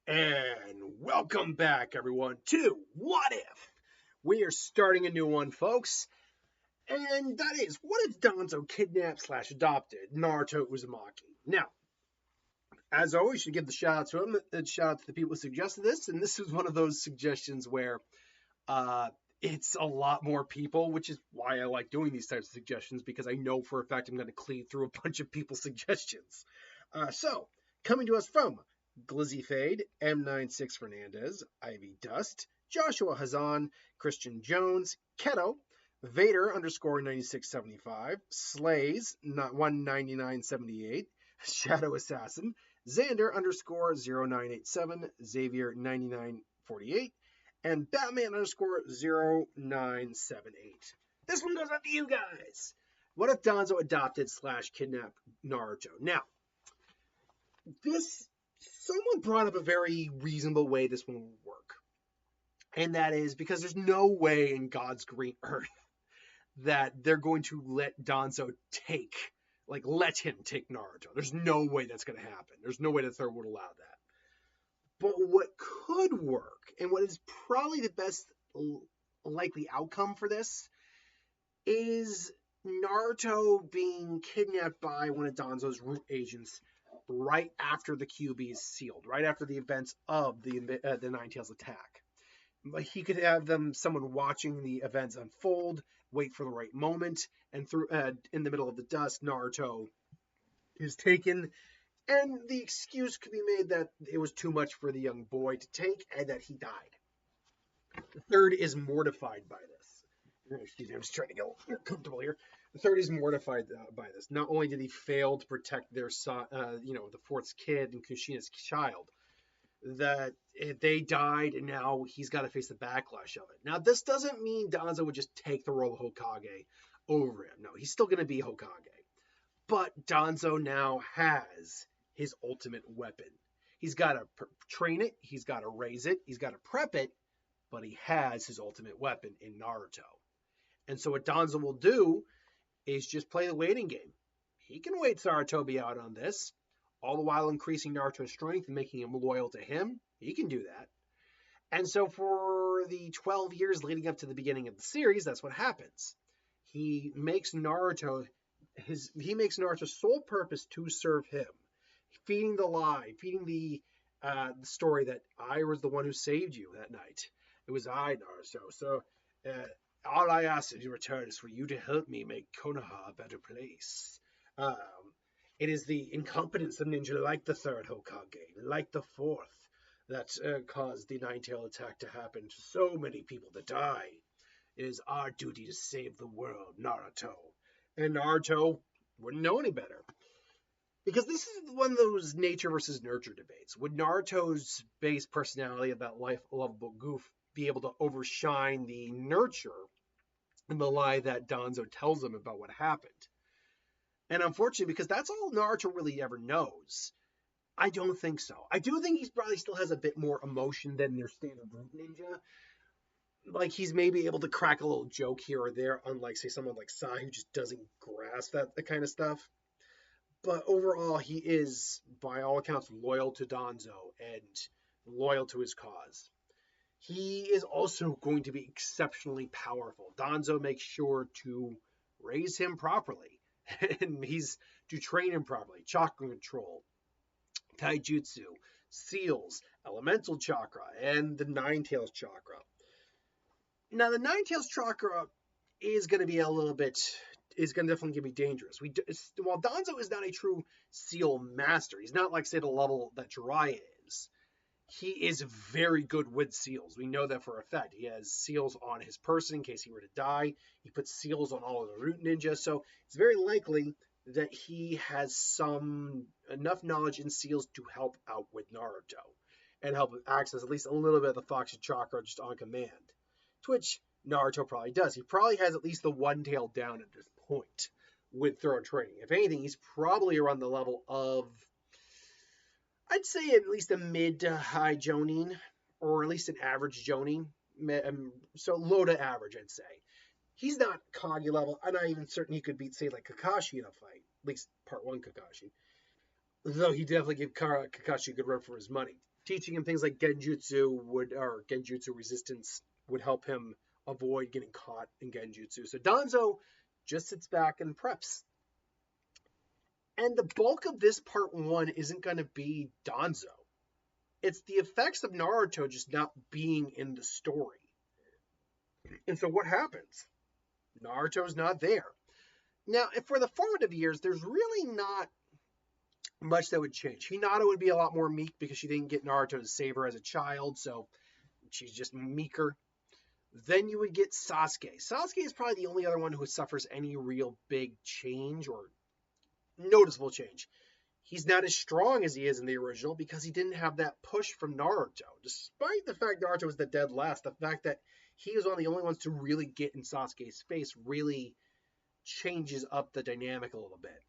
And welcome back, everyone, to What If? We are starting a new one, folks. And that is, what if Danzo kidnapped slash adopted Naruto Uzumaki? Now, as always, should give the shout out to him, and shout out to the people who suggested this. And this is one of those suggestions where uh, it's a lot more people, which is why I like doing these types of suggestions because I know for a fact I'm going to cleave through a bunch of people's suggestions. So, coming to us from Glizzy Fade, M96 Fernandez, Ivy Dust, Joshua Hazan, Christian Jones, Keto, Vader underscore 9675, Slays, not 19978, Shadow Assassin, Xander underscore 0987, Xavier 9948, and Batman underscore 0978. This one goes out to you guys. What if Danzo adopted slash kidnapped Naruto? Now, this someone brought up a very reasonable way this one will work. And that is because there's no way in God's green earth that they're going to let Danzo let him take Naruto. There's no way that's going to happen. There's no way the third would allow that. But what could work, and what is probably the best likely outcome for this, is Naruto being kidnapped by one of Danzo's root agents right after the QB is sealed, right after the events of the Nine Tails attack. He could have someone watching the events unfold, wait for the right moment, and through in the middle of the dusk, Naruto is taken, and the excuse could be made that it was too much for the young boy to take and that he died. The third is mortified by this. Excuse me, I'm just trying to get comfortable here. The third is mortified by this. Not only did he fail to protect their son, the fourth's kid and Kushina's child, that they died and now he's got to face the backlash of it. Now, this doesn't mean Danzo would just take the role of Hokage over him. No, he's still going to be Hokage. But Danzo now has his ultimate weapon. He's got to train it, he's got to raise it, he's got to prep it, but he has his ultimate weapon in Naruto. And so what Danzo will do is just play the waiting game. He can wait Sarutobi out on this, all the while increasing Naruto's strength and making him loyal to him. He can do that. And so for the 12 years leading up to the beginning of the series, that's what happens. He makes Naruto's sole purpose to serve him, feeding the lie, feeding the story that I was the one who saved you that night. It was I, Naruto. So all I ask in return is for you to help me make Konoha a better place. It is the incompetence of ninja like the third Hokage, like the fourth, that caused the Nine-Tail attack to happen to so many people to die. It is our duty to save the world, Naruto. And Naruto wouldn't know any better. Because this is one of those nature versus nurture debates. Would Naruto's base personality of that life-lovable goof be able to overshine the nurture and the lie that Danzo tells him about what happened? And unfortunately, because that's all Naruto really ever knows, I don't think so. I do think he probably still has a bit more emotion than their standard root ninja. Like, he's maybe able to crack a little joke here or there, unlike, say, someone like Sai, who just doesn't grasp that kind of stuff. But overall, he is, by all accounts, loyal to Danzo and loyal to his cause. He is also going to be exceptionally powerful. Danzo makes sure to raise him properly, and he's to train him properly. Chakra control, taijutsu, seals, elemental chakra, and the Nine Tails chakra. Now, the Nine Tails chakra is going to be definitely be dangerous. While Danzo is not a true seal master, he's not like, say, the level that Jiraiya is. He is very good with seals. We know that for a fact. He has seals on his person in case he were to die. He puts seals on all of the root ninjas. So it's very likely that he has enough knowledge in seals to help out with Naruto and help access at least a little bit of the Foxy Chakra just on command. To which Naruto probably does. He probably has at least the one tail down at this point with thorough training. If anything, he's probably around the level of, I'd say, at least a mid to high Jonin, or at least an average Jonin. So low to average, I'd say. He's not Kage level. I'm not even certain he could beat, say, like Kakashi in a fight. At least part one Kakashi. Though he definitely gave Kakashi a good run for his money. teaching him things like genjutsu resistance would help him avoid getting caught in genjutsu. So Danzo just sits back and preps. And the bulk of this part 1 isn't going to be Danzo. It's the effects of Naruto just not being in the story. And so what happens? Naruto's not there. Now, for the formative years, there's really not much that would change. Hinata would be a lot more meek because she didn't get Naruto to save her as a child, so she's just meeker. Then you would get Sasuke. Sasuke is probably the only other one who suffers any real big change or noticeable change. He's not as strong as he is in the original because he didn't have that push from Naruto. Despite the fact Naruto was the dead last, the fact that he was one of the only ones to really get in Sasuke's face really changes up the dynamic a little bit.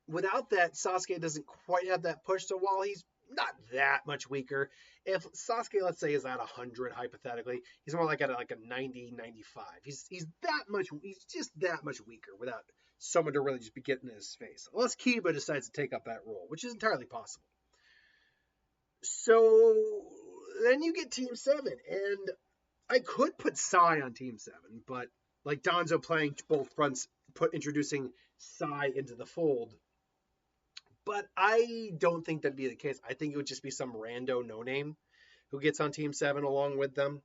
Without that, Sasuke doesn't quite have that push, so while he's not that much weaker, if Sasuke, let's say, is at 100, hypothetically, he's more like at like a 90, 95. He's just that much weaker without someone to really just be getting in his face. Unless Kiba decides to take up that role, which is entirely possible. So then you get Team 7, and I could put Sai on Team 7, but like Danzo playing both fronts, introducing Sai into the fold. But I don't think that'd be the case. I think it would just be some rando no-name who gets on Team 7 along with them.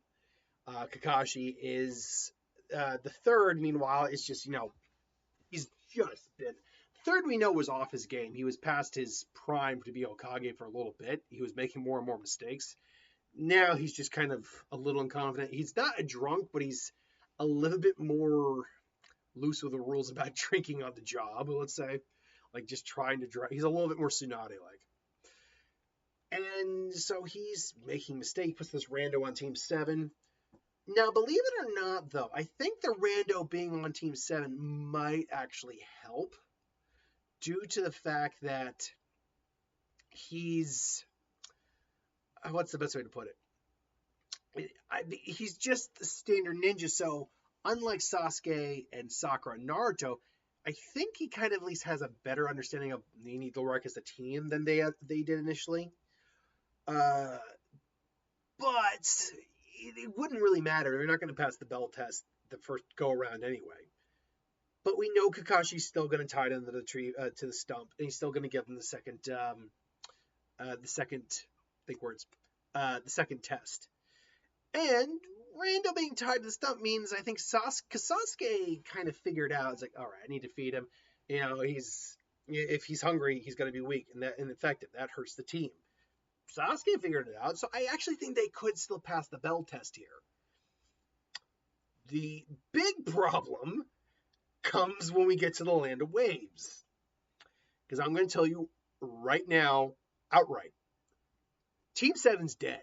Kakashi is the third, meanwhile, is just, he's just been... Third, we know, was off his game. He was past his prime to be Hokage for a little bit. He was making more and more mistakes. Now he's just kind of a little inconfident. He's not a drunk, but he's a little bit more loose with the rules about drinking on the job, let's say. Like, just trying to drive. He's a little bit more Tsunade-like. And so he's making mistakes, puts this rando on Team 7. Now, believe it or not, though, I think the rando being on Team 7 might actually help due to the fact that he's... What's the best way to put it? He's just the standard ninja, so unlike Sasuke and Sakura and Naruto, I think he kind of at least has a better understanding of they need to work as a team than they did initially. But it wouldn't really matter. They're not going to pass the bell test the first go around anyway. But we know Kakashi's still going to tie it into the tree to the stump, and he's still going to give them the second test. And Rando being tied to the stump means I think Sasuke kind of figured out, it's like, all right, I need to feed him. If he's hungry, he's going to be weak and ineffective. That hurts the team. Sasuke figured it out, so I actually think they could still pass the bell test here. The big problem comes when we get to the Land of Waves. Because I'm going to tell you right now, outright, Team 7's dead.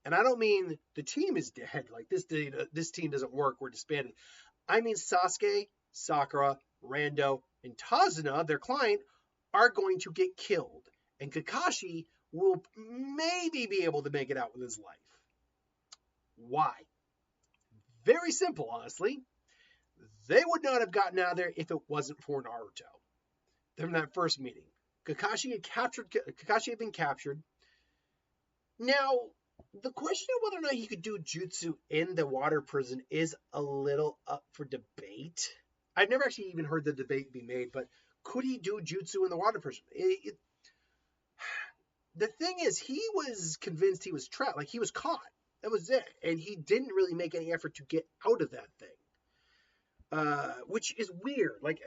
And I don't mean the team is dead, like this team doesn't work, we're disbanded. I mean Sasuke, Sakura, Rando, and Tazuna, their client, are going to get killed. And Kakashi will maybe be able to make it out with his life. Why? Very simple, honestly. They would not have gotten out of there if it wasn't for Naruto. From that first meeting. Kakashi had been captured. Now, the question of whether or not he could do jutsu in the water prison is a little up for debate. I've never actually even heard the debate be made, but could he do jutsu in the water prison? The thing is, he was convinced he was trapped. Like, he was caught. That was it. And he didn't really make any effort to get out of that thing. Which is weird. Like,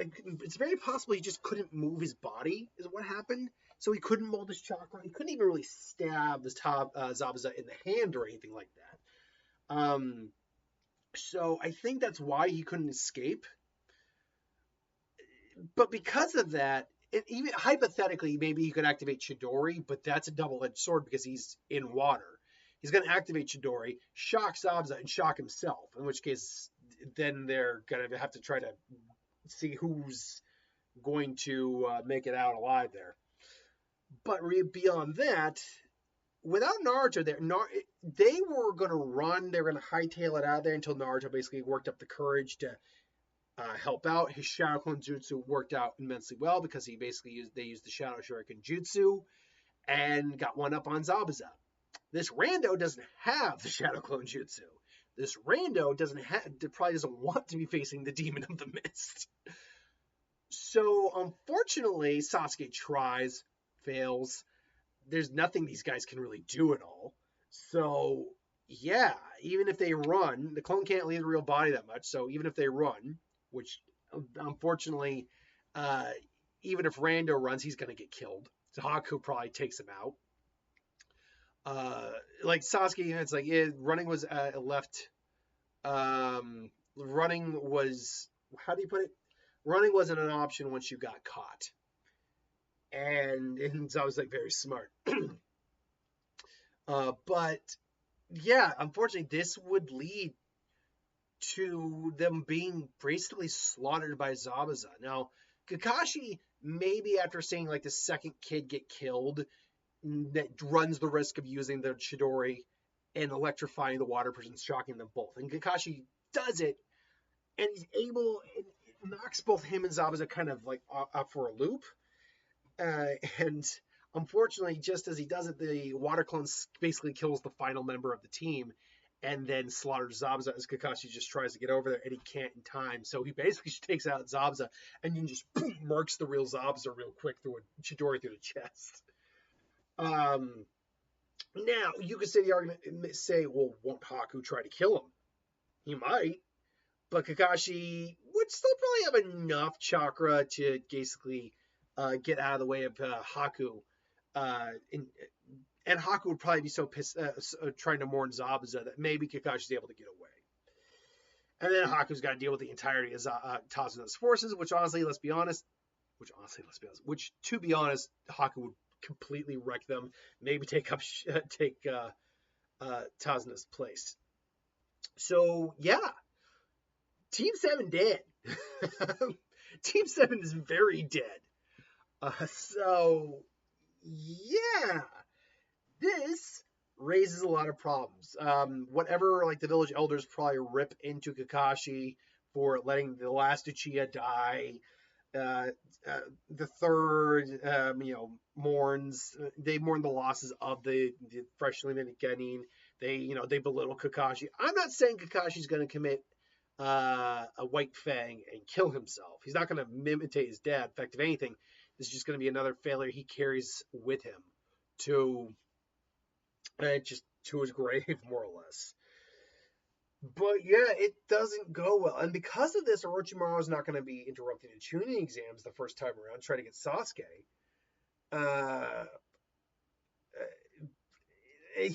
it's very possible he just couldn't move his body, is what happened. So he couldn't mold his chakra. He couldn't even really stab the Zabuza in the hand or anything like that. So I think that's why he couldn't escape. But because of that, even hypothetically, maybe he could activate Chidori, but that's a double-edged sword because he's in water. He's going to activate Chidori, shock Zabuza, and shock himself, in which case then they're going to have to try to see who's going to make it out alive there. But beyond that, without Naruto there, they were going to run. They were going to hightail it out of there until Naruto basically worked up the courage to help out. His Shadow Clone Jutsu worked out immensely well because they used the Shadow Shuriken Jutsu. and got one up on Zabuza. This rando doesn't have the Shadow Clone Jutsu. This rando probably doesn't want to be facing the Demon of the Mist. So unfortunately, Sasuke tries, fails. There's nothing these guys can really do at all. So yeah, even if they run, the clone can't leave the real body that much. So even if they run, which unfortunately, uh, even if Rando runs, he's gonna get killed. So Haku probably takes him out. Like Sasuke, it's like running was left. Running was, how do you put it? Running wasn't an option once you got caught, and so I was like very smart. But yeah, unfortunately, this would lead to them being basically slaughtered by Zabuza. Now, Kakashi, maybe after seeing like the second kid get killed, that runs the risk of using the Chidori and electrifying the water person, shocking them both. And Kakashi does it, and he's able, it knocks both him and Zabuza kind of like up for a loop. And unfortunately, just as he does it, the water clone basically kills the final member of the team and then slaughters Zabuza as Kakashi just tries to get over there and he can't in time. So he basically just takes out Zabuza and then just boom, marks the real Zabuza real quick through a Chidori through the chest. Um, Now, you could say the argument, say, well, won't Haku try to kill him? He might, but Kakashi would still probably have enough chakra to basically get out of the way of Haku. And Haku would probably be so pissed, trying to mourn Zabuza that maybe Kakashi's able to get away. And then Haku's got to deal with the entirety of Tazuna's forces, which to be honest, Haku would completely wreck them. Maybe take Tazuna's place. So yeah, Team 7 dead. Team 7 is very dead. So yeah, this raises a lot of problems. Whatever, like the village elders probably rip into Kakashi for letting the last Uchiha die. The third, mourns. They mourn the losses of the freshly minted Genin. They belittle Kakashi. I'm not saying Kakashi's going to commit a white fang and kill himself. He's not going to imitate his dad. In fact, if anything, this is just going to be another failure he carries with him to his grave, more or less. But yeah, it doesn't go well. And because of this, Orochimaru is not going to be interrupting the tuning exams the first time around, trying to get Sasuke. Uh,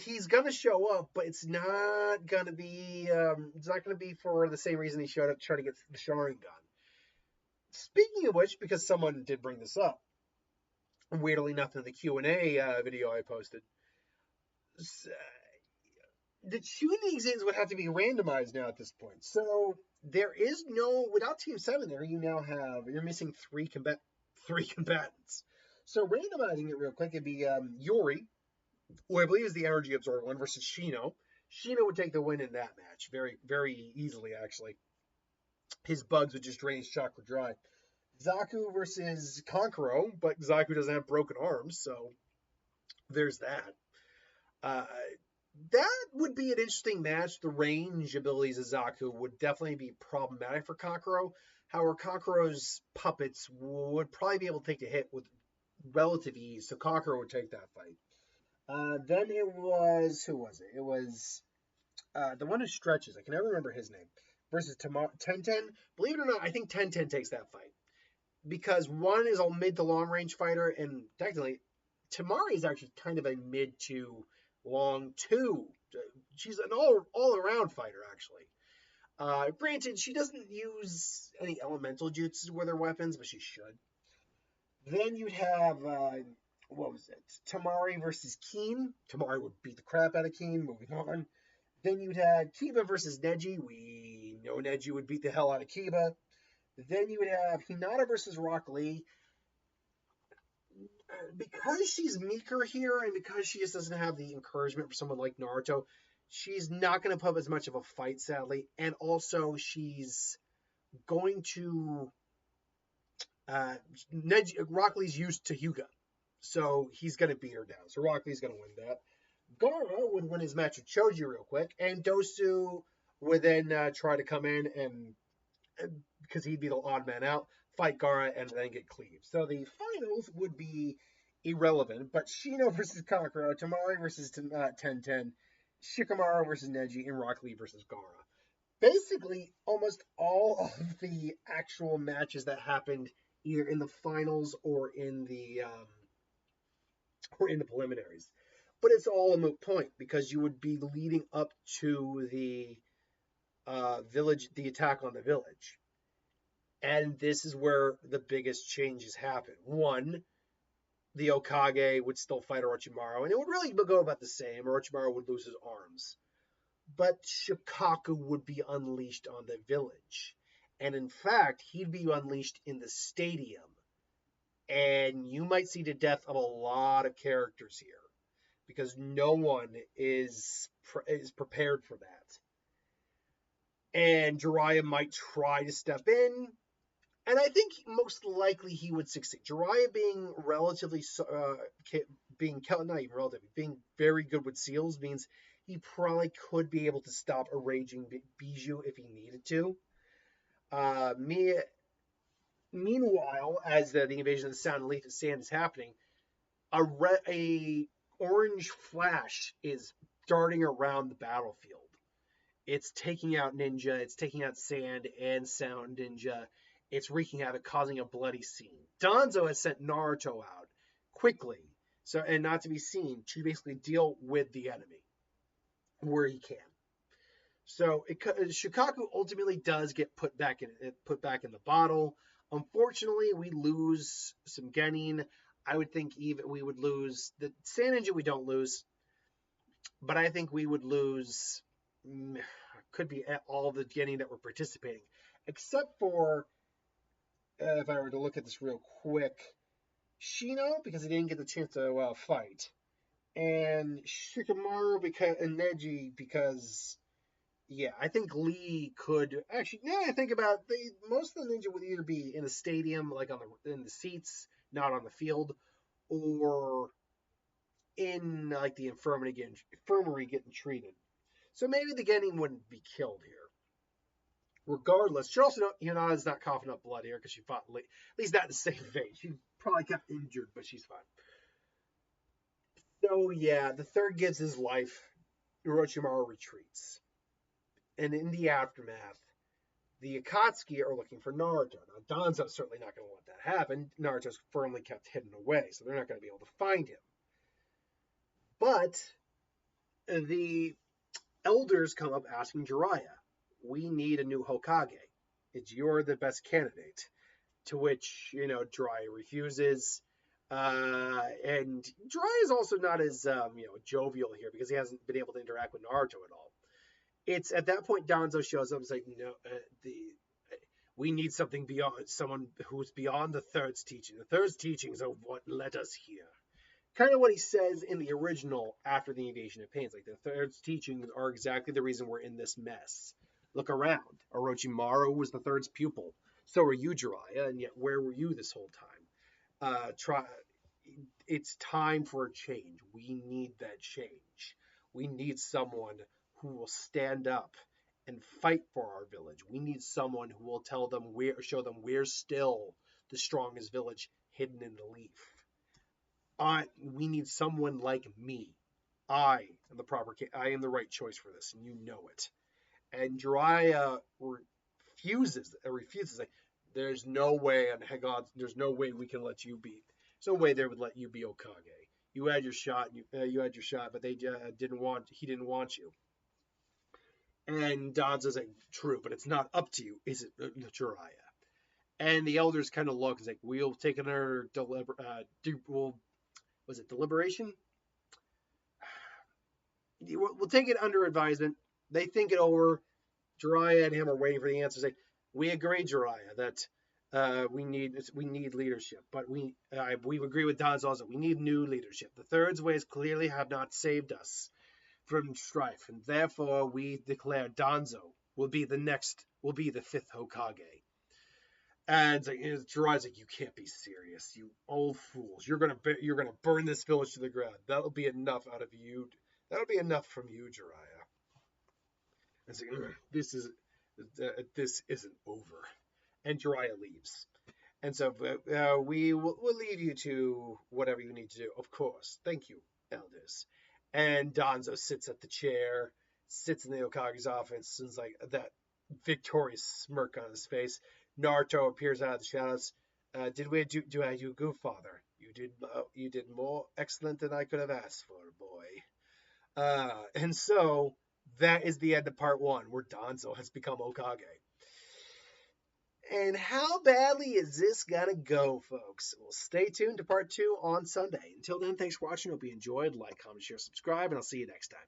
he's going to show up, but it's not going to be for the same reason he showed up trying to get the Sharingan. Speaking of which, because someone did bring this up, weirdly enough in the Q&A video I posted, the tuning exams would have to be randomized now at this point. So there is no, without Team 7 there, you're missing three combatants. So randomizing it real quick, it'd be Yuri, who I believe is the energy absorber one, versus Shino. Shino would take the win in that match very, very easily, actually. His bugs would just drain his chakra dry. Zaku versus Kankuro, but Zaku doesn't have broken arms, so there's that. That would be an interesting match. The range abilities of Zaku would definitely be problematic for Kankuro. However, Kankuro's puppets would probably be able to take the hit with relative ease, so Kankuro would take that fight. Then it was, who was it? It was the one who stretches. I can never remember his name. Versus Tenten. Believe it or not, I think Tenten takes that fight. Because one is a mid to long range fighter, and technically, Temari is actually kind of a mid to long two. She's an all around fighter, actually. Granted, she doesn't use any elemental jutsus with her weapons, but she should. Then you'd have what was it? Temari versus Keen. Temari would beat the crap out of Keen. Moving on. Then you'd have Kiba versus Neji. We know Neji would beat the hell out of Kiba. Then you would have Hinata versus Rock Lee. Because she's meeker here, and because she just doesn't have the encouragement for someone like Naruto, she's not going to put up as much of a fight, sadly. And also, she's going to Rock Lee's used to Hyuga, So he's going to beat her down. So Rock Lee's going to win that. Gara would win his match with Choji real quick, and Dosu would then try to come in and because he'd be the odd man out, fight Gara, and then get cleaved. So the finals would be irrelevant, but Shino versus Kakura, Tamari versus Ten, Shikamaru versus Neji, and Rock Lee versus Gara. Basically, almost all of the actual matches that happened either in the finals or in the preliminaries. But it's all a moot point because you would be leading up to the village, the attack on the village. And this is where the biggest changes happen. One, the Hokage would still fight Orochimaru, and it would really go about the same. Orochimaru would lose his arms. But Shikaku would be unleashed on the village. And in fact, he'd be unleashed in the stadium. And you might see the death of a lot of characters here because no one is prepared for that. And Jiraiya might try to step in, and I think most likely he would succeed. Jiraiya being relatively, not even relatively, being very good with seals means he probably could be able to stop a raging Bijou if he needed to. Meanwhile, as the invasion of the Sand is happening, a orange flash is darting around the battlefield. It's taking out ninja, it's taking out sand and sound ninja. It's wreaking havoc, causing a bloody scene. Danzo has sent Naruto out quickly, and not to be seen, to basically deal with the enemy where he can. So Shikaku ultimately does get put back in the bottle. Unfortunately, we lose some Genin. I would think even we would lose the Sand Ninja. We don't lose, but I think we would lose. Could be all the Genin that were participating, except for if I were to look at this real quick, Shino because he didn't get the chance to fight, and Shikamaru and Neji because. Yeah, I think Lee could actually. Now I think about most of the ninja would either be in a stadium, like in the seats, not on the field, or in like the infirmary getting treated. So maybe the Genin wouldn't be killed here. Regardless, she also Hinata's not coughing up blood here because she fought Lee. At least not in the same vein. She probably got injured, but she's fine. So yeah, the third gives his life. Orochimaru retreats. And in the aftermath, the Akatsuki are looking for Naruto. Now, Danzo's certainly not going to let that happen. Naruto's firmly kept hidden away, so they're not going to be able to find him. But the elders come up asking Jiraiya, we need a new Hokage. You're the best candidate. To which, Jiraiya refuses. And Jiraiya is also not as, jovial here because he hasn't been able to interact with Naruto at all. It's at that point Danzo shows up and is like, no, we need something beyond someone who's beyond the third's teaching. The third's teachings are what led us here. Kind of what he says in the original after the invasion of Pain. Like the third's teachings are exactly the reason we're in this mess. Look around. Orochimaru was the third's pupil. So are you, Jiraiya, and yet where were you this whole time? It's time for a change. We need that change. We need someone who will stand up and fight for our village. We need someone who will show them we're still the strongest village hidden in the leaf. We need someone like me. I am the right choice for this, and you know it. And Jiraiya refuses. Like, there's no way, there's no way we can let you be. There's no way they would let you be Hokage. You had your shot, but they didn't want you. And Danzo's like, true, but it's not up to you, is it, Jiraiya? And the elders kind of look, like, we'll take another deliberation? We'll take it under advisement. They think it over. Jiraiya and him are waiting for the answers. Like, we agree, Jiraiya, that we need leadership, but we agree with Danzo that we need new leadership. The third's ways clearly have not saved us from strife, and therefore we declare Danzo will be the fifth Hokage. And Jiraiya's like, you can't be serious, you old fools. You're gonna burn this village to the ground. That'll be enough out of you. That'll be enough from you, Jiraiya. And so, this isn't over. And Jiraiya leaves. And so we'll leave you to whatever you need to do. Of course. Thank you, elders. And Danzo sits at the chair, sits in the Hokage's office, and is like that victorious smirk on his face. Naruto appears out of the shadows. Do I do good, father? You did more excellent than I could have asked for, boy. And so that is the end of part one, where Danzo has become Hokage. And how badly is this gonna go, folks? Well, stay tuned to part two on Sunday. Until then, thanks for watching. Hope you enjoyed. Like, comment, share, subscribe, and I'll see you next time.